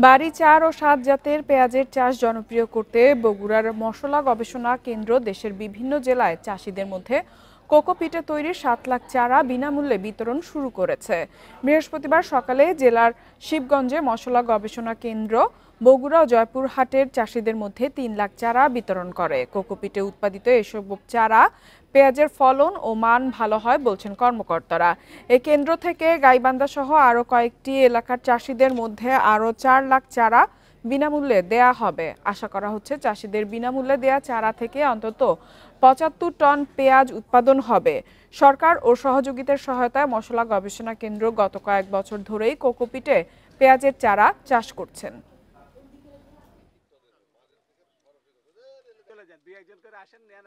বাড়ি ৪ ও ৭ জাতের পেঁয়াজের চাষ জনপ্রিয় করতে বগুড়ার মশলা গবেষণা কেন্দ্র দেশের বিভিন্ন জেলায় চাষিদের মধ্যে কোকোপিটে তৈরির ৭ লাখ চারা বিনামূল্যে বিতরণ শুরু করেছে। বৃহস্পতিবার সকালে জেলার শিবগঞ্জে মশলা গবেষণা কেন্দ্র বগুড়া ও জয়পুরহাটের চাষিদের মধ্যে ৩ লাখ চারা বিতরণ করে। কোকোপিটে উৎপাদিত এসব চারা পেঁয়াজের ফলন ও মান ভালো হয় বলছেন কর্মকর্তারা। এই কেন্দ্র থেকে গাইবান্ধা সহ আরও কয়েকটি এলাকার চাষিদের মধ্যে আরও ৪ লাখ চারা বিনামূল্যে দেয়া হবে। আশা করা হচ্ছে চাষিদের বিনামূল্যে দেয়া চারা থেকে অন্তত ৭৫ টন পেঁয়াজ উৎপাদন হবে। সরকার ও সহযোগিতার সহায়তায় মশলা গবেষণা কেন্দ্র গত কয়েক বছর ধরেই কোকোপিটে পেঁয়াজের চারা চাষ করছেন। চলে যান, দুই একজন করে আসেন, নেন,